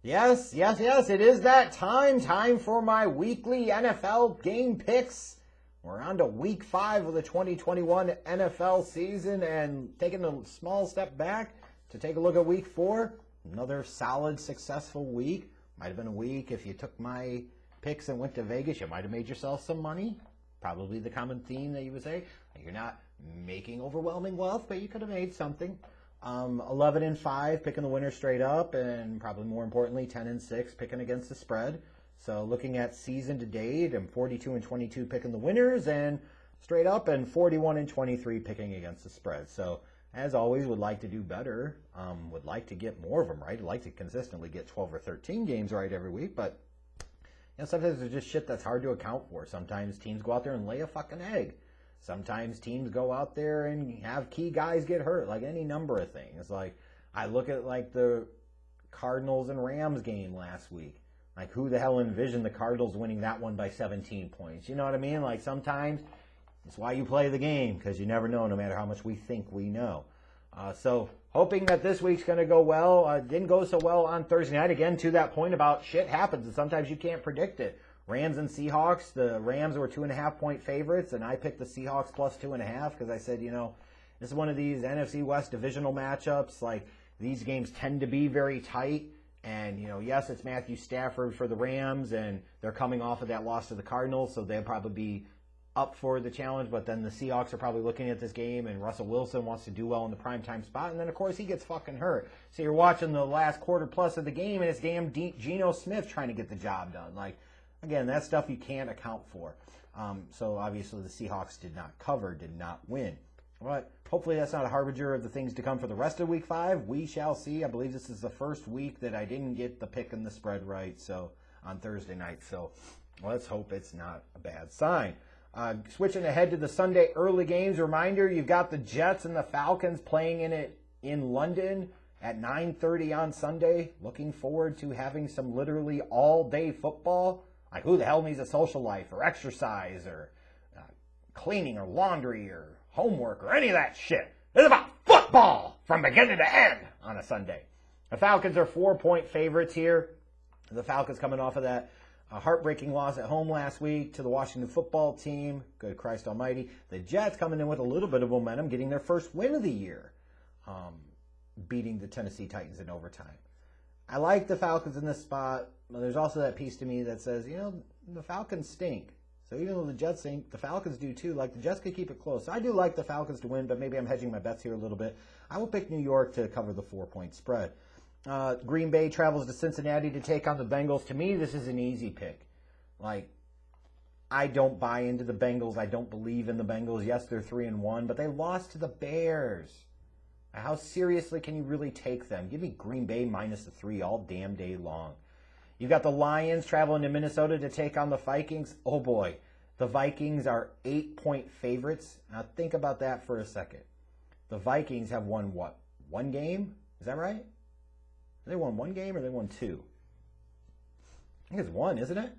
Yes, yes, yes, it is that time. Time for my weekly NFL game picks. We're on to week 5 of the 2021 NFL season and taking a small step back to take a look at week 4. Another solid, successful week. Might have been a week if you took my picks and went to Vegas, you might have made yourself some money. Probably the common theme that you would say. You're not making overwhelming wealth, but you could have made something. 11-5 picking the winner straight up, and probably more importantly 10-6 picking against the spread. So looking at season to date, I'm 42-22 picking the winners and straight up, and 41-23 picking against the spread. So as always, would like to do better. Would like to get more of them right. I'd like to consistently get 12 or 13 games right every week, but sometimes there's just shit that's hard to account for. Sometimes teams go out there and lay a fucking egg. Sometimes teams go out there and have key guys get hurt, like any number of things. Like, I look at, like, the Cardinals and Rams game last week. Like, who the hell envisioned the Cardinals winning that one by 17 points? You know what I mean? Like, sometimes it's why you play the game, because you never know, no matter how much we think we know. So, hoping that this week's going to go well. Didn't go so well on Thursday night. Again, to that point about shit happens, and sometimes you can't predict it. Rams and Seahawks, the Rams were 2.5-point favorites, and I picked the Seahawks plus 2.5 because I said, this is one of these NFC West divisional matchups. Like, these games tend to be very tight, and, yes, it's Matthew Stafford for the Rams, and they're coming off of that loss to the Cardinals, so they'll probably be up for the challenge, but then the Seahawks are probably looking at this game, and Russell Wilson wants to do well in the primetime spot, and then, of course, he gets fucking hurt. So you're watching the last quarter plus of the game, and it's damn Geno Smith trying to get the job done. Like, again, that's stuff you can't account for. So obviously the Seahawks did not cover, did not win. But hopefully that's not a harbinger of the things to come for the rest of week 5. We shall see. I believe this is the first week that I didn't get the pick and the spread right, so on Thursday night. So let's hope it's not a bad sign. Switching ahead to the Sunday early games, reminder, you've got the Jets and the Falcons playing in London at 9:30 on Sunday. Looking forward to having some literally all-day football. Like, who the hell needs a social life or exercise or cleaning or laundry or homework or any of that shit? It's about football from beginning to end on a Sunday. The Falcons are 4-point favorites here. The Falcons coming off of that heartbreaking loss at home last week to the Washington football team. Good Christ almighty. The Jets coming in with a little bit of momentum, getting their first win of the year, beating the Tennessee Titans in overtime. I like the Falcons in this spot. But there's also that piece to me that says, the Falcons stink. So even though the Jets stink, the Falcons do too. Like, the Jets could keep it close. So I do like the Falcons to win, but maybe I'm hedging my bets here a little bit. I will pick New York to cover the 4-point spread. Green Bay travels to Cincinnati to take on the Bengals. To me, this is an easy pick. Like, I don't buy into the Bengals. I don't believe in the Bengals. Yes, they're 3-1, but they lost to the Bears. How seriously can you really take them? Give me Green Bay minus the 3 all damn day long. You've got the Lions traveling to Minnesota to take on the Vikings. Oh boy, the Vikings are 8-point favorites. Now think about that for a second. The Vikings have won what? 1 game? Is that right? They won 1 game or they won 2? I think it's 1, isn't it?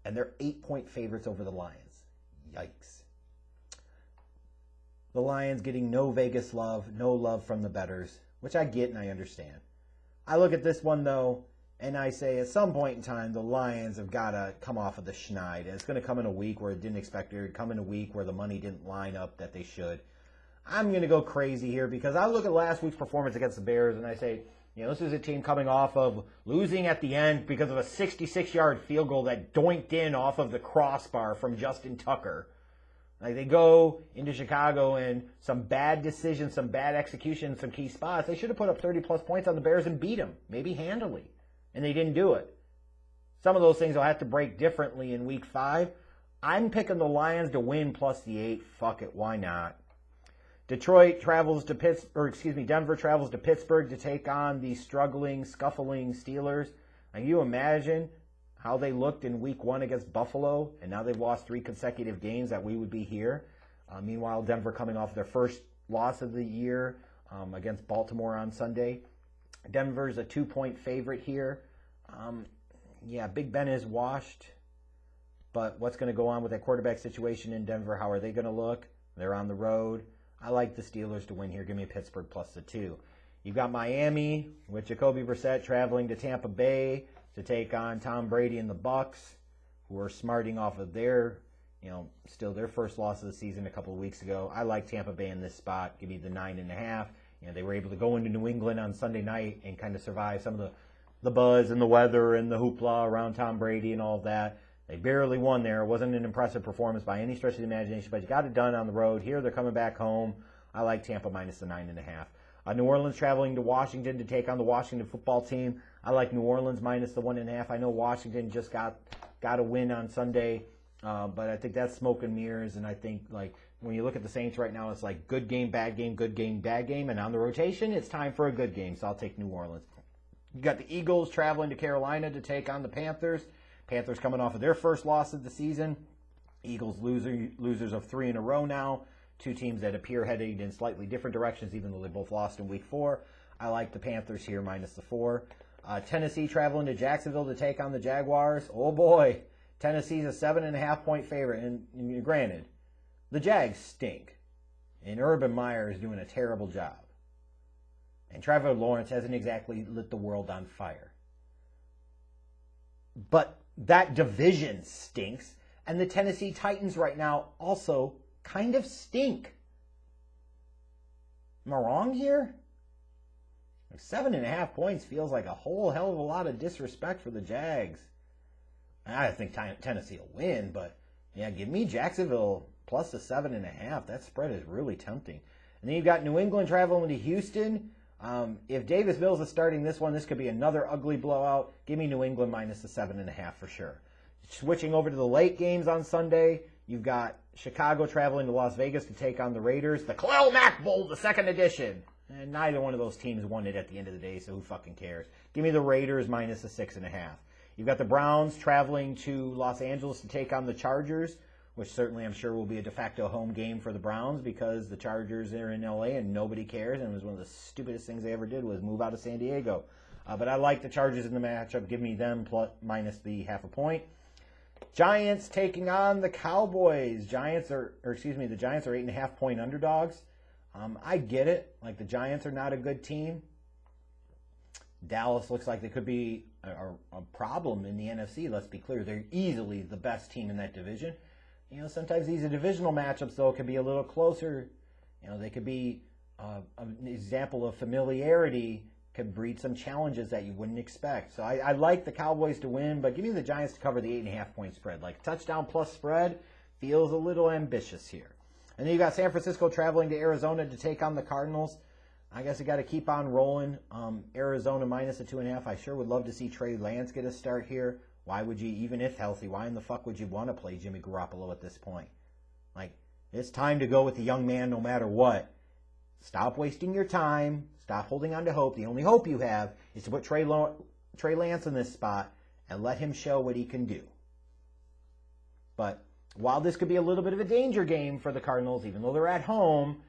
And they're 8-point favorites over the Lions. Yikes. The Lions getting no Vegas love, no love from the bettors, which I get and I understand. I look at this one though, and I say at some point in time, the Lions have got to come off of the schneid. And it's going to come in a week where it didn't expect it. Come in a week where the money didn't line up that they should. I'm going to go crazy here because I look at last week's performance against the Bears and I say, this is a team coming off of losing at the end because of a 66-yard field goal that doinked in off of the crossbar from Justin Tucker. Like, they go into Chicago and some bad decisions, some bad execution, some key spots. They should have put up 30-plus points on the Bears and beat them, maybe handily. And they didn't do it. Some of those things will have to break differently in week 5. I'm picking the Lions to win plus the 8. Fuck it, why not? Denver travels to Pittsburgh to take on the struggling, scuffling Steelers. Now, you imagine how they looked in week 1 against Buffalo, and now they've lost 3 consecutive games that we would be here. Meanwhile, Denver coming off their first loss of the year against Baltimore on Sunday. Denver's a 2-point favorite here. Big Ben is washed, but what's going to go on with that quarterback situation in Denver? How are they going to look? They're on the road. I like the Steelers to win here. Give me Pittsburgh plus the 2. You've got Miami with Jacoby Brissett traveling to Tampa Bay to take on Tom Brady and the Bucs, who are smarting off of their, still their first loss of the season a couple of weeks ago. I like Tampa Bay in this spot. Give me the 9.5. They were able to go into New England on Sunday night and kind of survive some of the buzz and the weather and the hoopla around Tom Brady and all of that. They barely won there. It wasn't an impressive performance by any stretch of the imagination, but you got it done on the road. Here they're coming back home. I like Tampa minus the 9.5. New Orleans traveling to Washington to take on the Washington football team. I like New Orleans minus the 1.5. I know Washington just got a win on Sunday, but I think that's smoke and mirrors. And I think when you look at the Saints right now, it's like good game, bad game, good game, bad game. And on the rotation, it's time for a good game. So I'll take New Orleans. You got the Eagles traveling to Carolina to take on the Panthers. Panthers coming off of their first loss of the season. Eagles losers of 3 in a row now. Two teams that appear heading in slightly different directions, even though they both lost in week 4. I like the Panthers here minus the 4. Tennessee traveling to Jacksonville to take on the Jaguars. Oh boy, Tennessee's a 7.5-point favorite. And granted, the Jags stink. And Urban Meyer is doing a terrible job. And Trevor Lawrence hasn't exactly lit the world on fire. But that division stinks. And the Tennessee Titans right now also kind of stink. Am I wrong here? 7.5 points feels like a whole hell of a lot of disrespect for the Jags. I think Tennessee will win, but yeah, give me Jacksonville plus the 7.5. That spread is really tempting. And then you've got New England traveling to Houston. If Davis Mills is starting this one, this could be another ugly blowout. Give me New England minus the 7.5 for sure. Switching over to the late games on Sunday, you've got Chicago traveling to Las Vegas to take on the Raiders. The Khalil Mack Bowl, the second edition. And neither one of those teams won it at the end of the day, so who fucking cares? Give me the Raiders minus the 6.5. You've got the Browns traveling to Los Angeles to take on the Chargers, which certainly I'm sure will be a de facto home game for the Browns because the Chargers are in LA and nobody cares, and it was one of the stupidest things they ever did was move out of San Diego. But I like the Chargers in the matchup. Give me them minus the 0.5 point. Giants taking on the Cowboys. The Giants are 8.5-point underdogs. I get it. The Giants are not a good team. Dallas looks like they could be a problem in the NFC. Let's be clear. They're easily the best team in that division. Sometimes these divisional matchups, though, can be a little closer. They could be an example of familiarity, could breed some challenges that you wouldn't expect. So I like the Cowboys to win, but give me the Giants to cover the 8.5-point spread. Touchdown plus spread feels a little ambitious here. And then you got San Francisco traveling to Arizona to take on the Cardinals. I guess you got to keep on rolling. Arizona minus the 2.5. I sure would love to see Trey Lance get a start here. Why would you, even if healthy, why in the fuck would you want to play Jimmy Garoppolo at this point? It's time to go with the young man no matter what. Stop wasting your time. Stop holding on to hope. The only hope you have is to put Trey Lance in this spot and let him show what he can do. But while this could be a little bit of a danger game for the Cardinals, even though they're at home,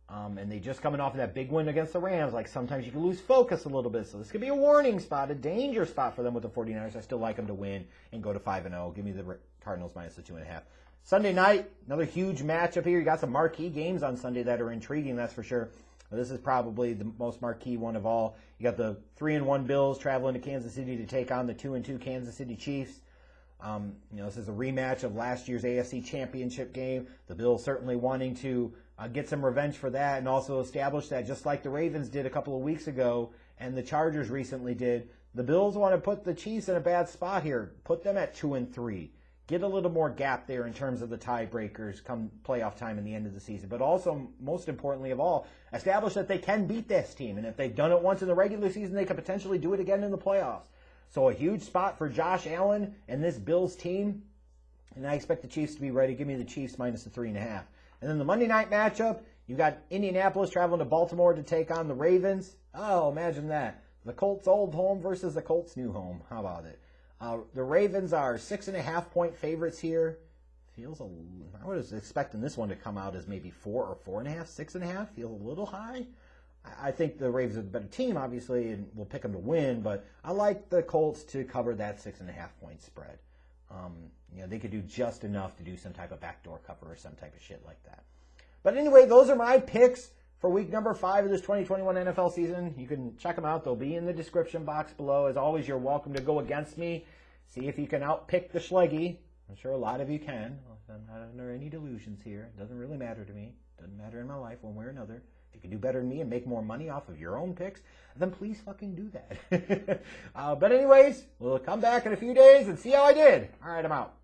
and they just coming off of that big win against the Rams, sometimes you can lose focus a little bit. So this could be a warning spot, a danger spot for them with the 49ers. I still like them to win and go to 5-0. Give me the Cardinals minus the 2.5. Sunday night, another huge matchup here. You got some marquee games on Sunday that are intriguing, that's for sure. This is probably the most marquee one of all. You got the 3-1 Bills traveling to Kansas City to take on the 2-2 Kansas City Chiefs. This is a rematch of last year's AFC Championship game. The Bills certainly wanting to get some revenge for that and also establish that just like the Ravens did a couple of weeks ago and the Chargers recently did, the Bills want to put the Chiefs in a bad spot here. Put them at 2-3. Get a little more gap there in terms of the tiebreakers come playoff time in the end of the season. But also, most importantly of all, establish that they can beat this team. And if they've done it once in the regular season, they could potentially do it again in the playoffs. So a huge spot for Josh Allen and this Bills team. And I expect the Chiefs to be ready. Give me the Chiefs minus the 3.5. And then the Monday night matchup, you got Indianapolis traveling to Baltimore to take on the Ravens. Oh, imagine that. The Colts' old home versus the Colts' new home. How about it? The Ravens are 6.5-point favorites here. I was expecting this one to come out as maybe 4 or 4.5, 6.5. Feels a little high. I think the Ravens are the better team, obviously, and we'll pick them to win. But I like the Colts to cover that 6.5-point spread. They could do just enough to do some type of backdoor cover or some type of shit like that. But anyway, those are my picks for week number 5 of this 2021 NFL season. You can check them out. They'll be in the description box below. As always, you're welcome to go against me. See if you can outpick the Schleggy. I'm sure a lot of you can. I'm not under any delusions here. It doesn't really matter to me. It doesn't matter in my life one way or another. If you can do better than me and make more money off of your own picks, then please fucking do that. But anyways, we'll come back in a few days and see how I did. All right, I'm out.